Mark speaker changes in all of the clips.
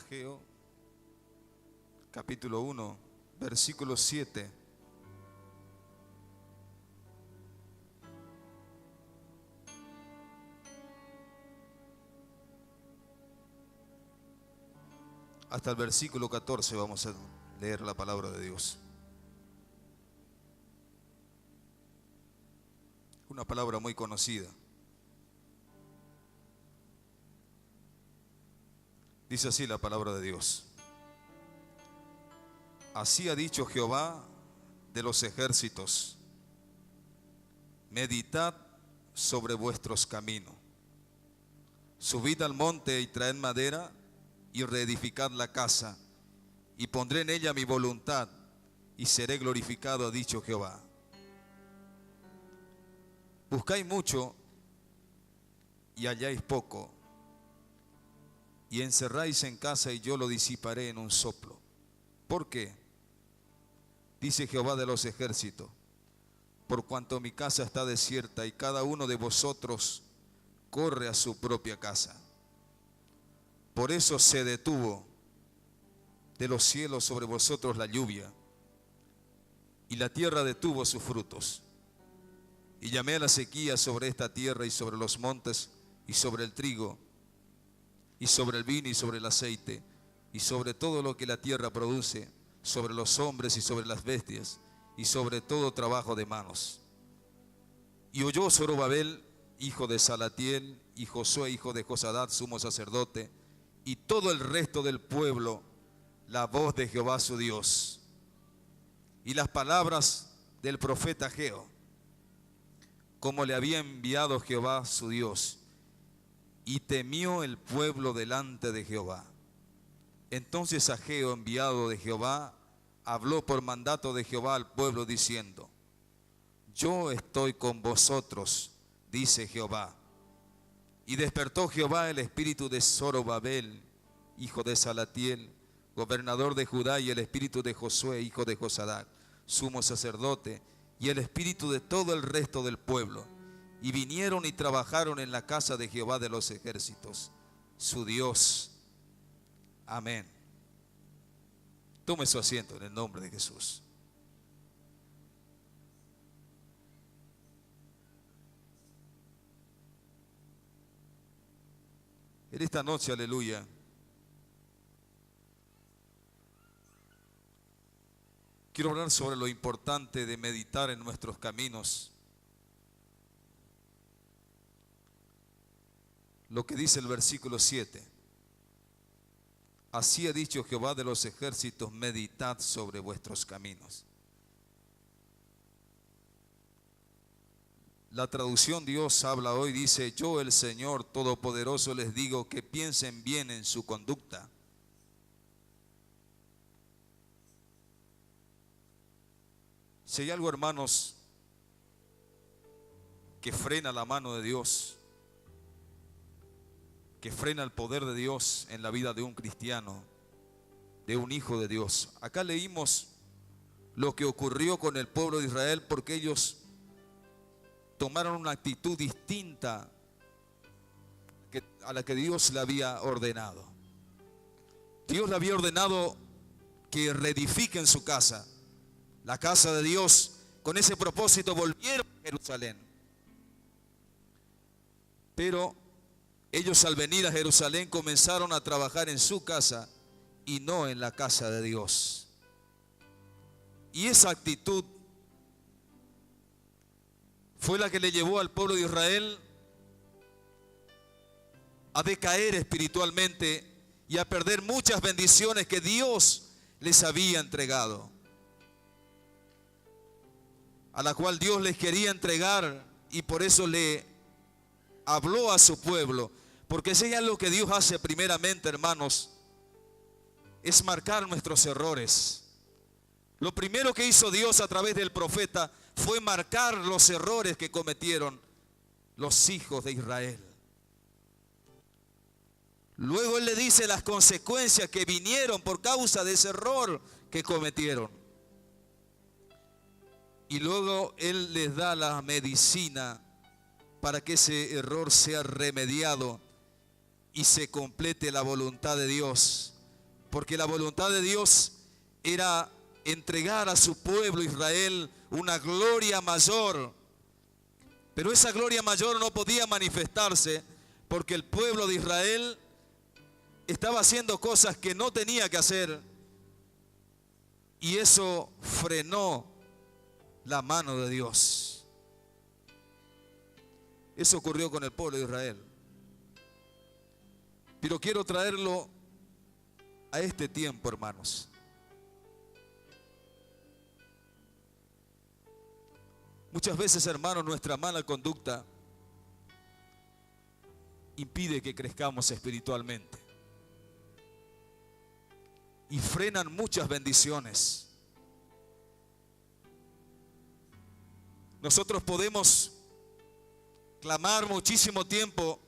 Speaker 1: Ageo, capítulo 1, versículo 7. Hasta el versículo 14 vamos a leer la palabra de Dios. Una palabra muy conocida. Dice así la palabra de Dios. Así ha dicho Jehová de los ejércitos: meditad sobre vuestros caminos. Subid al monte y traed madera y reedificad la casa, y pondré en ella mi voluntad, y seré glorificado, ha dicho Jehová. Buscáis mucho y halláis poco, y encerráis en casa y yo lo disiparé en un soplo. ¿Por qué? Dice Jehová de los ejércitos: por cuanto mi casa está desierta y cada uno de vosotros corre a su propia casa. Por eso se detuvo de los cielos sobre vosotros la lluvia, y la tierra detuvo sus frutos. Y llamé a la sequía sobre esta tierra y sobre los montes y sobre el trigo y sobre el vino y sobre el aceite y sobre todo lo que la tierra produce, sobre los hombres y sobre las bestias y sobre todo trabajo de manos. Y oyó Zorobabel, hijo de Salatiel, y Josué, hijo de Josadat, sumo sacerdote, y todo el resto del pueblo, la voz de Jehová su Dios, y las palabras del profeta Ageo, como le había enviado Jehová su Dios, y temió el pueblo delante de Jehová. Entonces Ageo, enviado de Jehová, habló por mandato de Jehová al pueblo diciendo: yo estoy con vosotros, dice Jehová. Y despertó Jehová el espíritu de Zorobabel, hijo de Salatiel, gobernador de Judá, y el espíritu de Josué, hijo de Josadac, sumo sacerdote, y el espíritu de todo el resto del pueblo. Y vinieron y trabajaron en la casa de Jehová de los ejércitos, su Dios. Amén. Tome su asiento en el nombre de Jesús. En esta noche, aleluya, quiero hablar sobre lo importante de meditar en nuestros caminos. Lo que dice el versículo 7. Así ha dicho Jehová de los ejércitos: meditad sobre vuestros caminos. La traducción Dios habla hoy dice: yo, el Señor Todopoderoso, les digo que piensen bien en su conducta. Si hay algo, hermanos, que frena la mano de Dios, que frena el poder de Dios en la vida de un cristiano, de un hijo de Dios. Acá leímos lo que ocurrió con el pueblo de Israel, porque ellos tomaron una actitud distinta a la que Dios le había ordenado. Dios le había ordenado que reedifiquen su casa, la casa de Dios. Con ese propósito volvieron a Jerusalén. Pero ellos, al venir a Jerusalén, comenzaron a trabajar en su casa y no en la casa de Dios. Y esa actitud fue la que le llevó al pueblo de Israel a decaer espiritualmente y a perder muchas bendiciones que Dios les había entregado, a la cual Dios les quería entregar, y por eso le habló a su pueblo. Porque si hay lo que Dios hace primeramente, hermanos, es marcar nuestros errores. Lo primero que hizo Dios a través del profeta fue marcar los errores que cometieron los hijos de Israel. Luego Él le dice las consecuencias que vinieron por causa de ese error que cometieron. Y luego Él les da la medicina para que ese error sea remediado y se complete la voluntad de Dios, porque la voluntad de Dios era entregar a su pueblo Israel una gloria mayor. Pero esa gloria mayor no podía manifestarse porque el pueblo de Israel estaba haciendo cosas que no tenía que hacer, y eso frenó la mano de Dios. Eso ocurrió con el pueblo de Israel. Pero quiero traerlo a este tiempo, hermanos. Muchas veces, hermanos, nuestra mala conducta impide que crezcamos espiritualmente y frenan muchas bendiciones. Nosotros podemos clamar muchísimo tiempo,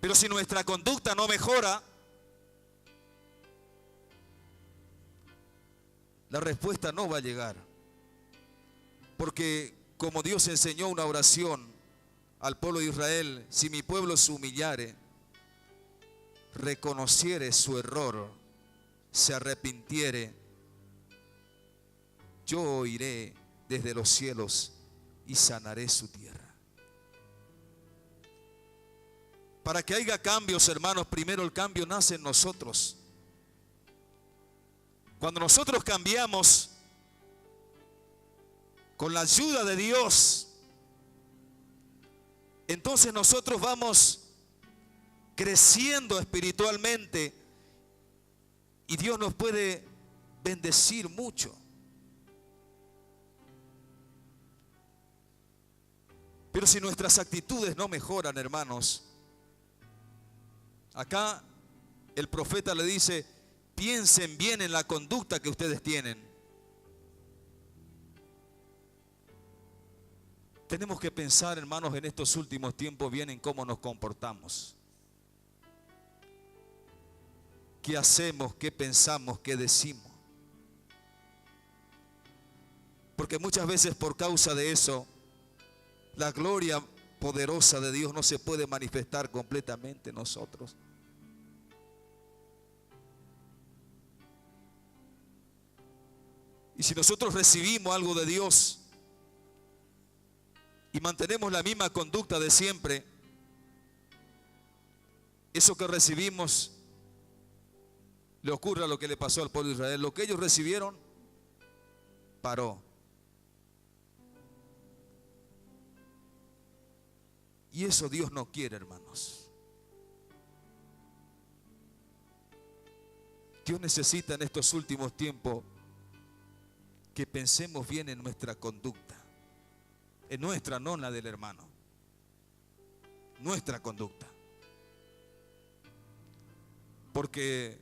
Speaker 1: pero si nuestra conducta no mejora, la respuesta no va a llegar. Porque como Dios enseñó una oración al pueblo de Israel: si mi pueblo se humillare, reconociere su error, se arrepintiere, yo oiré desde los cielos y sanaré su tierra. Para que haya cambios, hermanos, primero el cambio nace en nosotros. Cuando nosotros cambiamos con la ayuda de Dios, entonces nosotros vamos creciendo espiritualmente y Dios nos puede bendecir mucho. Pero si nuestras actitudes no mejoran, hermanos, acá el profeta le dice: piensen bien en la conducta que ustedes tienen. Tenemos que pensar, hermanos, en estos últimos tiempos bien en cómo nos comportamos. ¿Qué hacemos? ¿Qué pensamos? ¿Qué decimos? Porque muchas veces por causa de eso, la gloria poderosa de Dios no se puede manifestar completamente en nosotros. Y si nosotros recibimos algo de Dios y mantenemos la misma conducta de siempre, eso que recibimos le ocurre a lo que le pasó al pueblo de Israel. Lo que ellos recibieron paró. Y eso Dios no quiere, hermanos. Dios necesita en estos últimos tiempos que pensemos bien en nuestra conducta. En nuestra, no en la del hermano. Nuestra conducta. Porque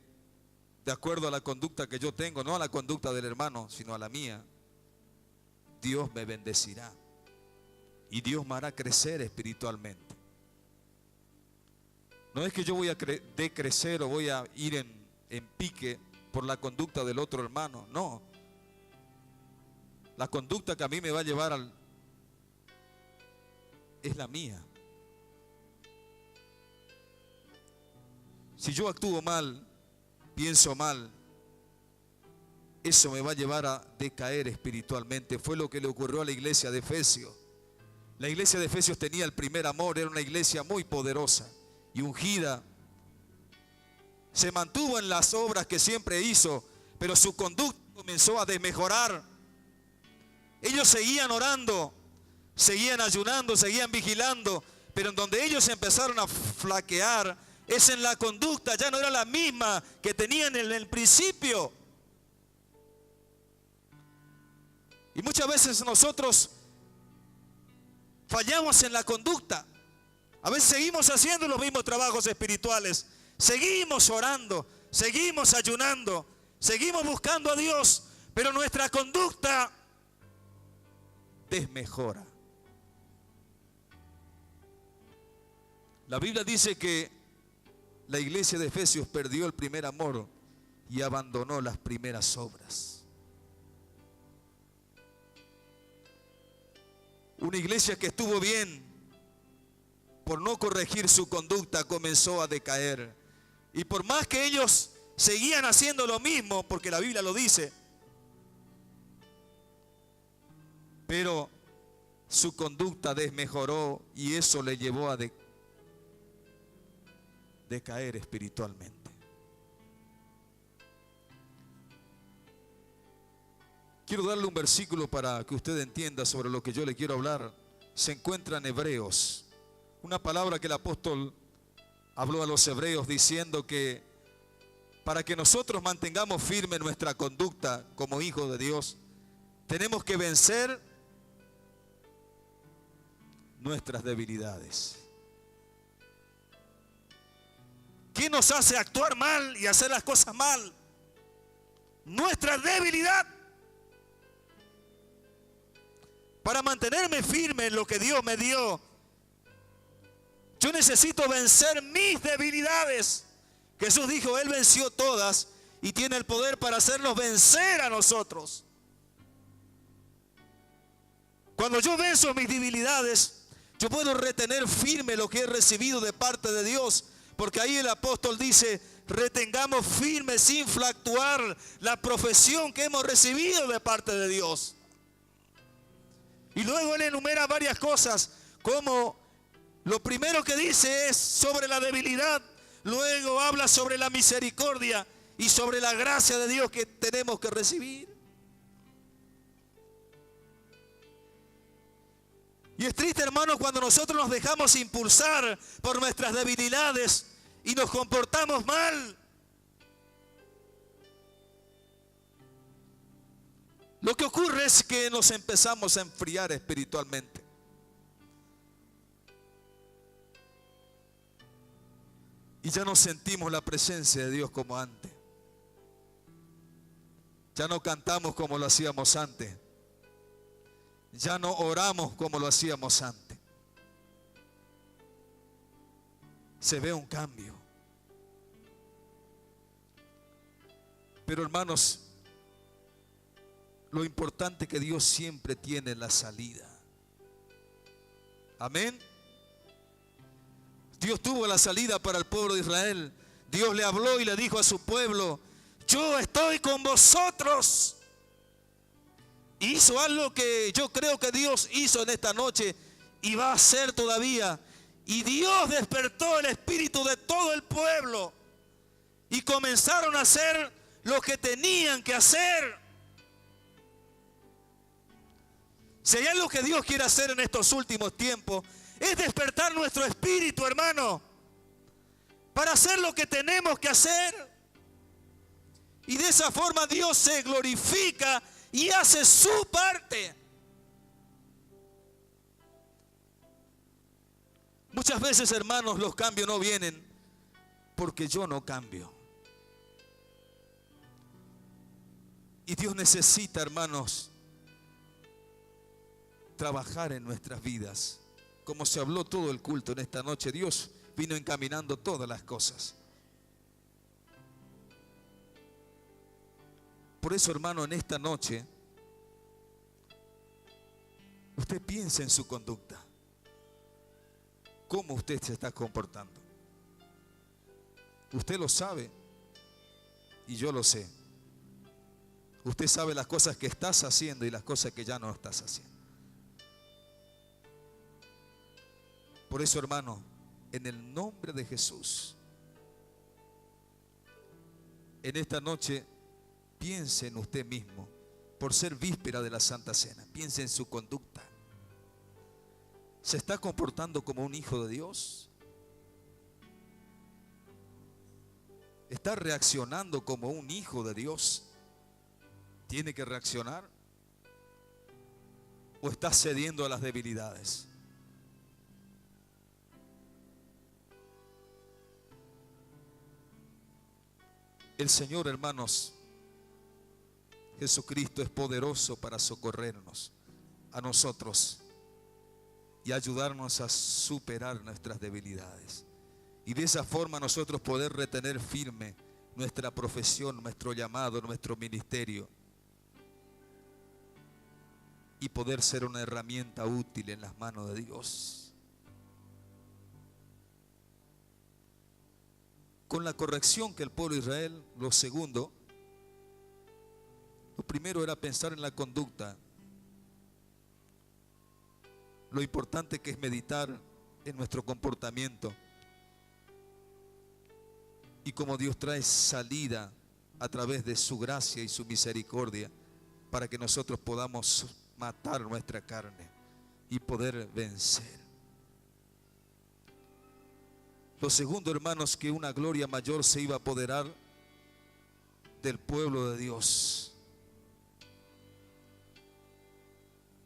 Speaker 1: de acuerdo a la conducta que yo tengo, no a la conducta del hermano, sino a la mía, Dios me bendecirá. Y Dios me hará crecer espiritualmente. No es que yo voy a decrecer o voy a ir en pique por la conducta del otro hermano. No. La conducta que a mí me va a llevar es la mía. Si yo actúo mal, pienso mal, eso me va a llevar a decaer espiritualmente. Fue lo que le ocurrió a la iglesia de Efesios. La iglesia de Efesios tenía el primer amor, era una iglesia muy poderosa y ungida. Se mantuvo en las obras que siempre hizo, pero su conducta comenzó a desmejorar. Ellos seguían orando, seguían ayunando, seguían vigilando, pero en donde ellos empezaron a flaquear es en la conducta. Ya no era la misma que tenían en el principio. Y muchas veces nosotros fallamos en la conducta. A veces seguimos haciendo los mismos trabajos espirituales, seguimos orando, seguimos ayunando, seguimos buscando a Dios, pero nuestra conducta desmejora. La Biblia dice que la iglesia de Efesios perdió el primer amor y abandonó las primeras obras. Una iglesia que estuvo bien, por no corregir su conducta, comenzó a decaer. Y por más que ellos seguían haciendo lo mismo, porque la Biblia lo dice, pero su conducta desmejoró y eso le llevó a decaer espiritualmente. Quiero darle un versículo para que usted entienda sobre lo que yo le quiero hablar. Se encuentra en Hebreos, una palabra que el apóstol habló a los hebreos diciendo que para que nosotros mantengamos firme nuestra conducta como hijos de Dios, tenemos que vencer nuestras debilidades. ¿Qué nos hace actuar mal y hacer las cosas mal? Nuestra debilidad. Para mantenerme firme en lo que Dios me dio, yo necesito vencer mis debilidades. Jesús dijo, Él venció todas y tiene el poder para hacernos vencer a nosotros. Cuando yo venzo mis debilidades, yo puedo retener firme lo que he recibido de parte de Dios, porque ahí el apóstol dice, retengamos firme sin fluctuar la profesión que hemos recibido de parte de Dios. Y luego él enumera varias cosas, como lo primero que dice es sobre la debilidad, luego habla sobre la misericordia y sobre la gracia de Dios que tenemos que recibir. Y es triste, hermanos, cuando nosotros nos dejamos impulsar por nuestras debilidades y nos comportamos mal. Lo que ocurre es que nos empezamos a enfriar espiritualmente. Y ya no sentimos la presencia de Dios como antes. Ya no cantamos como lo hacíamos antes. Ya no oramos como lo hacíamos antes. Se ve un cambio. Pero hermanos, lo importante es que Dios siempre tiene la salida. Amén. Dios tuvo la salida para el pueblo de Israel. Dios le habló y le dijo a su pueblo, yo estoy con vosotros. Hizo algo que yo creo que Dios hizo en esta noche y va a hacer todavía. Y Dios despertó el espíritu de todo el pueblo y comenzaron a hacer lo que tenían que hacer. Si hay algo que Dios quiere hacer en estos últimos tiempos, es despertar nuestro espíritu, hermano, para hacer lo que tenemos que hacer. Y de esa forma Dios se glorifica y hace su parte. Muchas veces, hermanos, los cambios no vienen porque yo no cambio. Y Dios necesita, hermanos, trabajar en nuestras vidas. Como se habló todo el culto en esta noche, Dios vino encaminando todas las cosas. Por eso, hermano, en esta noche, usted piensa en su conducta. ¿Cómo usted se está comportando? Usted lo sabe y yo lo sé. Usted sabe las cosas que estás haciendo y las cosas que ya no estás haciendo. Por eso, hermano, en el nombre de Jesús, en esta noche, piense en usted mismo, por ser víspera de la Santa Cena. Piense en su conducta. ¿Se está comportando como un hijo de Dios? ¿Está reaccionando como un hijo de Dios? ¿Tiene que reaccionar? ¿O está cediendo a las debilidades? El Señor, hermanos, Jesucristo es poderoso para socorrernos a nosotros y ayudarnos a superar nuestras debilidades. Y de esa forma nosotros poder retener firme nuestra profesión, nuestro llamado, nuestro ministerio. Y poder ser una herramienta útil en las manos de Dios. con la corrección que el pueblo de Israel, lo segundo, lo primero era pensar en la conducta. Lo importante que es meditar en nuestro comportamiento y cómo Dios trae salida a través de su gracia y su misericordia para que nosotros podamos matar nuestra carne y poder vencer. Lo segundo, hermanos, que una gloria mayor se iba a apoderar del pueblo de Dios.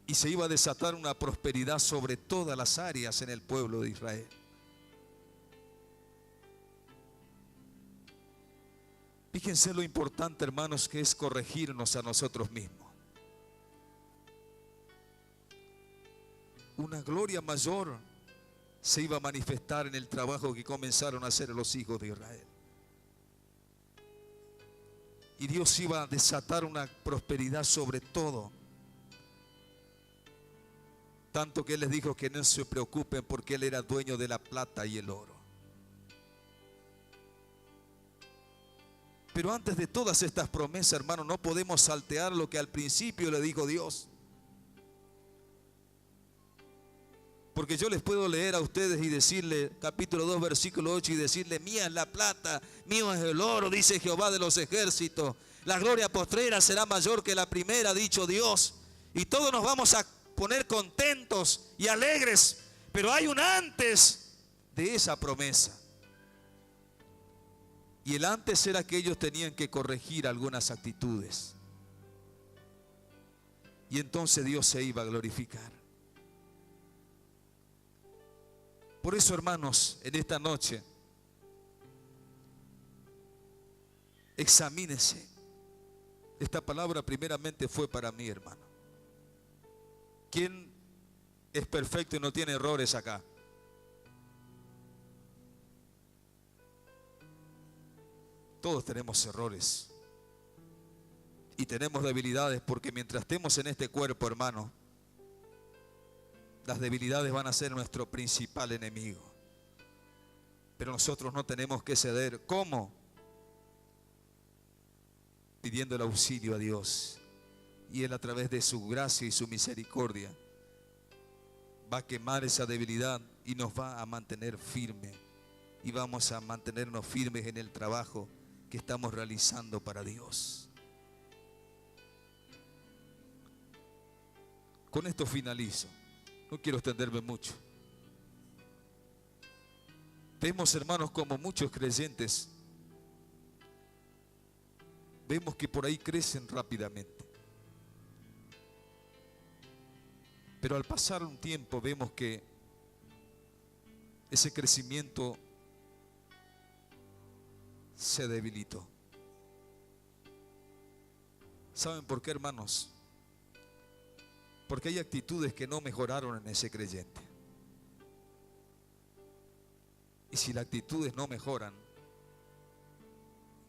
Speaker 1: Y se iba a desatar una prosperidad sobre todas las áreas en el pueblo de Israel. Fíjense lo importante, hermanos, que es corregirnos a nosotros mismos. Una gloria mayor se iba a manifestar en el trabajo que comenzaron a hacer los hijos de Israel. Y Dios iba a desatar una prosperidad sobre todo. Tanto que Él les dijo que no se preocupen porque Él era dueño de la plata y el oro. Pero antes de todas estas promesas, hermanos, no podemos saltear lo que al principio le dijo Dios. Porque yo les puedo leer a ustedes y decirle, capítulo 2, versículo 8, y decirle: mía es la plata, mío es el oro, dice Jehová de los ejércitos. La gloria postrera será mayor que la primera, ha dicho Dios. Y todos nos vamos a poner contentos y alegres. Pero hay un antes de esa promesa. Y el antes era que ellos tenían que corregir algunas actitudes. Y entonces Dios se iba a glorificar. Por eso, hermanos, en esta noche, examínese. Esta palabra primeramente fue para mí, hermano. ¿Quién es perfecto y no tiene errores acá? Todos tenemos errores y tenemos debilidades, porque mientras estemos en este cuerpo, hermano, las debilidades van a ser nuestro principal enemigo. Pero nosotros no tenemos que ceder. ¿Cómo? Pidiendo el auxilio a Dios. Y Él, a través de su gracia y su misericordia, va a quemar esa debilidad y nos va a mantener firmes. Y vamos a mantenernos firmes en el trabajo que estamos realizando para Dios. Con esto finalizo. No quiero extenderme mucho. Vemos, hermanos, como muchos creyentes, vemos que por ahí crecen rápidamente. Pero al pasar un tiempo vemos que ese crecimiento se debilitó. ¿Saben por qué, hermanos? Porque hay actitudes que no mejoraron en ese creyente. Y si las actitudes no mejoran,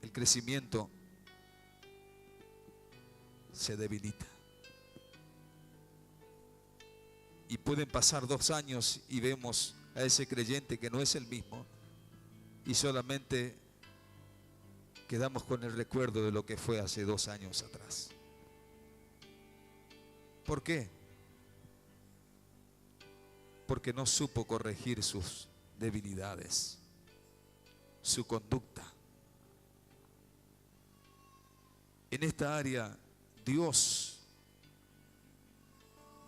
Speaker 1: el crecimiento se debilita. Y pueden pasar 2 años y vemos a ese creyente que no es el mismo, y solamente quedamos con el recuerdo de lo que fue hace 2 años atrás. ¿Por qué? Porque no supo corregir sus debilidades, su conducta. En esta área Dios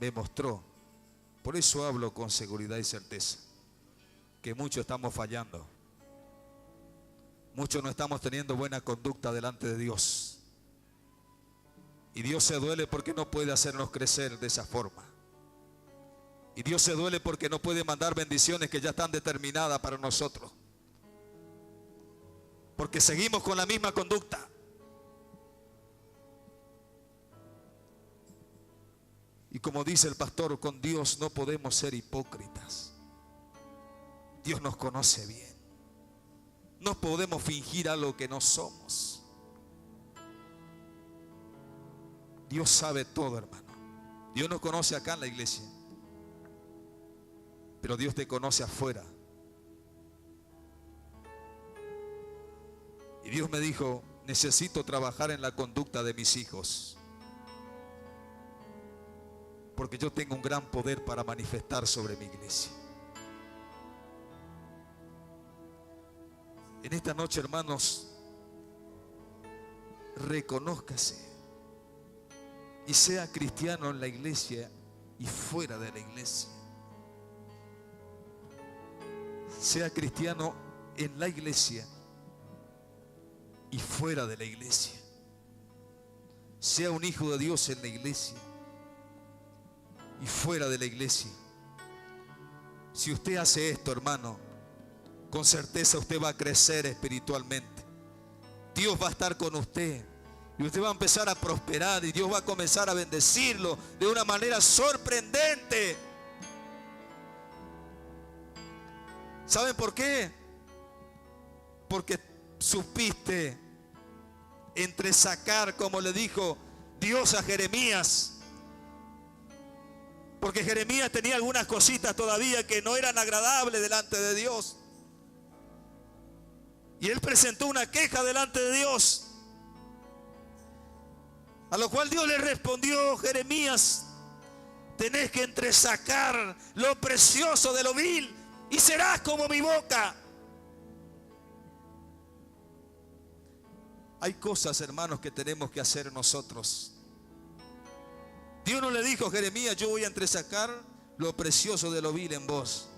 Speaker 1: me mostró, por eso hablo con seguridad y certeza, que muchos estamos fallando. Muchos no estamos teniendo buena conducta delante de Dios. Y Dios se duele porque no puede hacernos crecer de esa forma. Y Dios se duele porque no puede mandar bendiciones que ya están determinadas para nosotros. Porque seguimos con la misma conducta. Y como dice el pastor, con Dios no podemos ser hipócritas. Dios nos conoce bien. No podemos fingir algo que no somos. Dios sabe todo, hermano. Dios nos conoce acá en la iglesia, pero Dios te conoce afuera. Y Dios me dijo, necesito trabajar en la conducta de mis hijos, porque yo tengo un gran poder para manifestar sobre mi iglesia. En esta noche, hermanos, reconózcase y sea cristiano en la iglesia y fuera de la iglesia. Sea cristiano en la iglesia y fuera de la iglesia. Sea un hijo de Dios en la iglesia y fuera de la iglesia. Si usted hace esto, hermano, con certeza usted va a crecer espiritualmente. Dios va a estar con usted y usted va a empezar a prosperar y Dios va a comenzar a bendecirlo de una manera sorprendente. ¿Saben por qué? Porque supiste entresacar, como le dijo Dios a Jeremías. Porque Jeremías tenía algunas cositas todavía que no eran agradables delante de Dios. Y él presentó una queja delante de Dios. A lo cual Dios le respondió: Jeremías, tenés que entresacar lo precioso de lo vil y serás como mi boca. Hay cosas, hermanos, que tenemos que hacer nosotros. Dios no le dijo a Jeremías: yo voy a entresacar lo precioso de lo vil en vos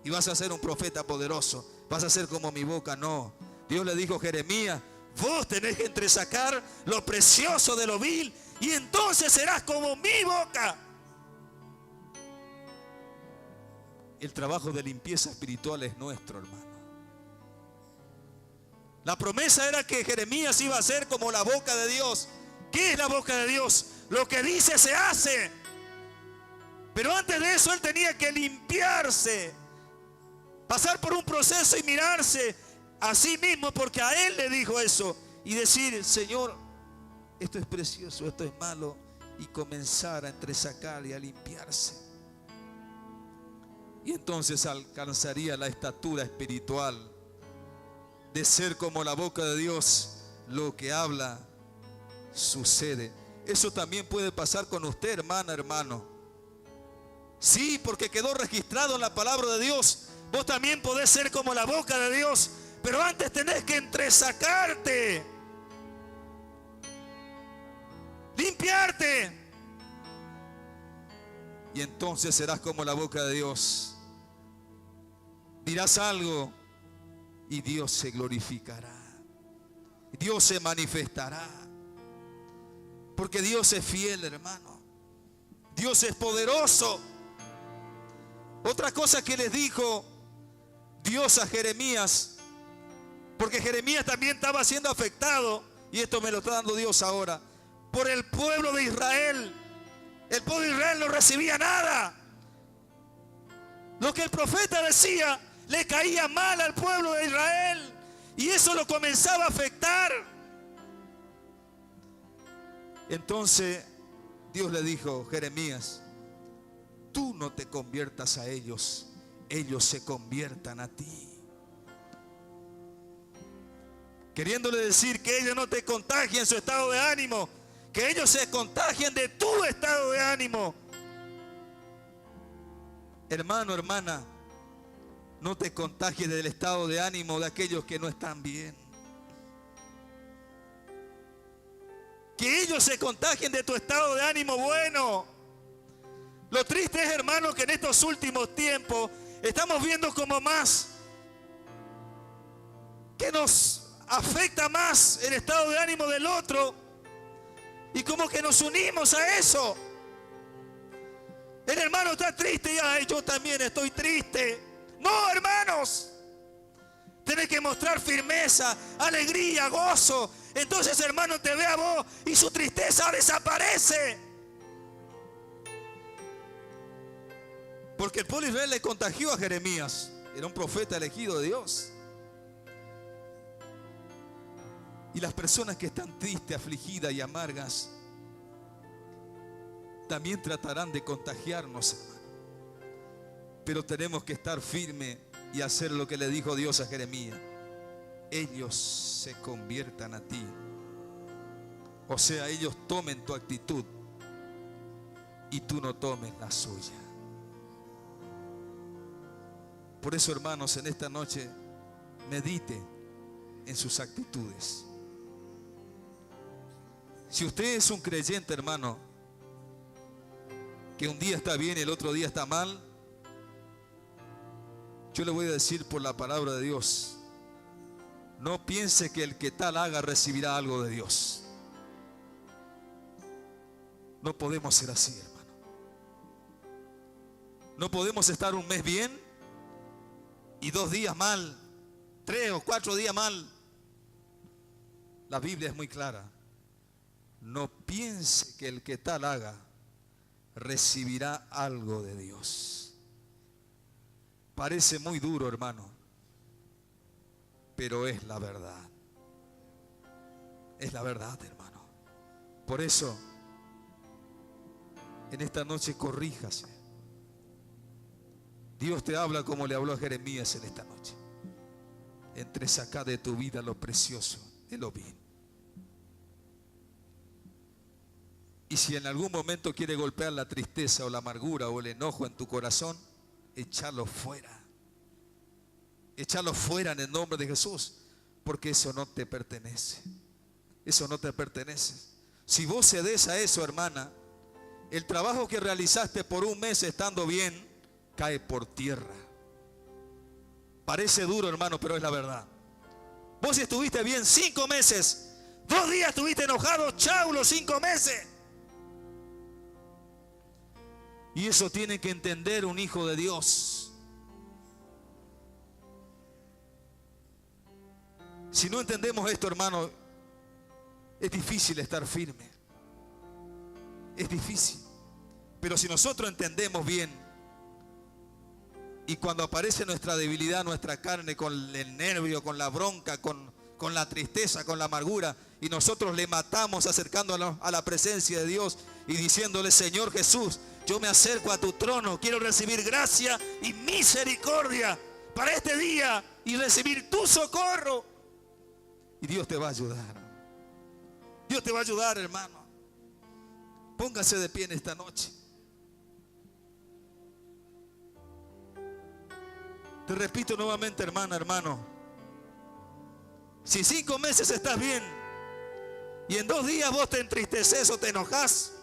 Speaker 1: y vas a ser un profeta poderoso, vas a ser como mi boca. No, Dios le dijo: Jeremías, vos tenés que entresacar lo precioso de lo vil y entonces serás como mi boca. El trabajo de limpieza espiritual es nuestro, hermano. La promesa era que Jeremías iba a ser como la boca de Dios. ¿Qué es la boca de Dios? Lo que dice se hace. Pero antes de eso él tenía que limpiarse, pasar por un proceso y mirarse a sí mismo, porque a él le dijo eso, y decir: Señor, esto es precioso, esto es malo, y comenzar a entresacar y a limpiarse. Y entonces alcanzaría la estatura espiritual de ser como la boca de Dios. Lo que habla sucede. Eso también puede pasar con usted, hermana, hermano. Sí, porque quedó registrado en la palabra de Dios. Vos también podés ser como la boca de Dios, pero antes tenés que entresacarte, limpiarte, y entonces serás como la boca de Dios. Dirás algo y Dios se glorificará, Dios se manifestará, porque Dios es fiel, hermano. Dios es poderoso. Otra cosa que les dijo Dios a Jeremías, porque Jeremías también estaba siendo afectado, y esto me lo está dando Dios ahora, por el pueblo de Israel. El pueblo de Israel no recibía nada. Lo que el profeta decía le caía mal al pueblo de Israel, y eso lo comenzaba a afectar. Entonces Dios le dijo: Jeremías, tú no te conviertas a ellos, ellos se conviertan a ti. Queriéndole decir que ellos no te contagien su estado de ánimo, que ellos se contagien de tu estado de ánimo. Hermano, hermana, no te contagies del estado de ánimo de aquellos que no están bien. Que ellos se contagien de tu estado de ánimo bueno. Lo triste es, hermano, que en estos últimos tiempos estamos viendo como más que nos afecta más el estado de ánimo del otro, y como que nos unimos a eso. El hermano está triste y ay, yo también estoy triste. No, hermanos, tenés que mostrar firmeza, alegría, gozo. Entonces, hermano, te ve a vos y su tristeza desaparece. Porque el pueblo de Israel le contagió a Jeremías. Era un profeta elegido de Dios. Y las personas que están tristes, afligidas y amargas también tratarán de contagiarnos, hermano. Pero tenemos que estar firmes y hacer lo que le dijo Dios a Jeremías. ellos se conviertan a ti. O sea, ellos tomen tu actitud y tú no tomes la suya. Por eso, hermanos, en esta noche medite en sus actitudes. Si usted es un creyente, hermano, que un día está bien y el otro día está mal, yo le voy a decir por la palabra de Dios, no piense que el que tal haga recibirá algo de Dios. No podemos ser así, hermano. No podemos estar un mes bien y 2 días mal, 3 o 4 días mal. La Biblia es muy clara. No piense que el que tal haga recibirá algo de Dios. Parece muy duro, hermano, pero es la verdad. Es la verdad, hermano. Por eso, en esta noche corríjase. Dios te habla como le habló a Jeremías en esta noche. Saca de tu vida lo precioso de lo vil. Y si en algún momento quiere golpear la tristeza o la amargura o el enojo en tu corazón, échalo fuera. Échalo fuera en el nombre de Jesús, porque eso no te pertenece. Eso no te pertenece. Si vos cedes a eso, hermana, el trabajo que realizaste por un mes estando bien, cae por tierra. Parece duro, hermano, pero es la verdad. Vos estuviste bien 5 meses, 2 días estuviste enojado, chau, los 5 meses. Y eso tiene que entender un hijo de Dios. Si no entendemos esto, hermano, es difícil estar firme. Es difícil. Pero si nosotros entendemos bien, y cuando aparece nuestra debilidad, nuestra carne, con el nervio, con la bronca, con la tristeza, con la amargura, y nosotros le matamos acercándonos a la presencia de Dios y diciéndole: Señor Jesús, yo me acerco a tu trono, quiero recibir gracia y misericordia para este día y recibir tu socorro. Y Dios te va a ayudar. Dios te va a ayudar, hermano. Póngase de pie en esta noche. Te repito nuevamente, hermana, hermano. Si 5 meses estás bien y en 2 días vos te entristeces o te enojas,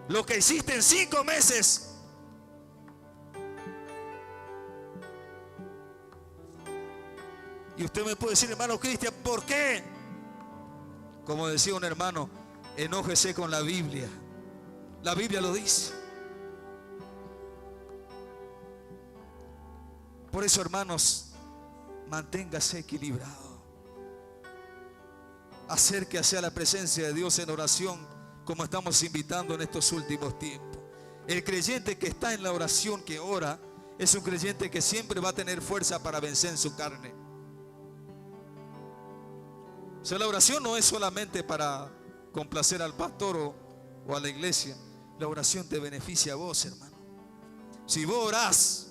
Speaker 1: lo que hiciste en 5 meses y usted me puede decir: hermano Cristian, ¿por qué? Como decía un hermano, enójese con la Biblia. La Biblia lo dice. Por eso, hermanos, manténgase equilibrado. Acérquese a la presencia de Dios en oración, como estamos invitando en estos últimos tiempos. El creyente que está en la oración, que ora, es un creyente que siempre va a tener fuerza para vencer en su carne. O sea, la oración no es solamente para complacer al pastor o a la iglesia. La oración te beneficia a vos, hermano. Si vos orás,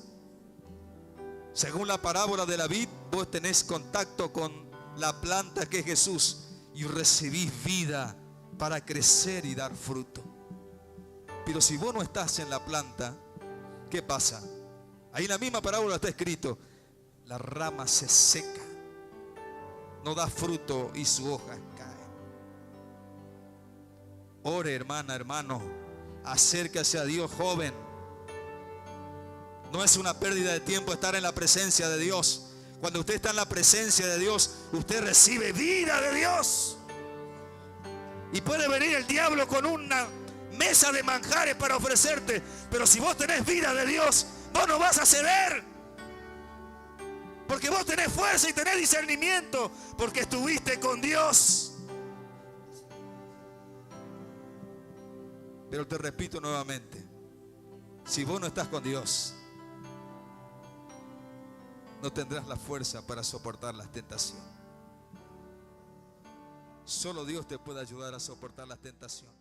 Speaker 1: según la parábola de la vid, vos tenés contacto con la planta que es Jesús y recibís vida para crecer y dar fruto. Pero si vos no estás en la planta, ¿qué pasa? Ahí en la misma parábola está escrito: la rama se seca, no da fruto y su hoja cae. Ore, hermana, hermano, acércase a Dios, joven. No es una pérdida de tiempo estar en la presencia de Dios. Cuando usted está en la presencia de Dios, usted recibe vida de Dios. Y puede venir el diablo con una mesa de manjares para ofrecerte, pero si vos tenés vida de Dios, vos no vas a ceder. Porque vos tenés fuerza y tenés discernimiento, porque estuviste con Dios. Pero te repito nuevamente, si vos no estás con Dios, no tendrás la fuerza para soportar las tentaciones. Solo Dios te puede ayudar a soportar las tentaciones.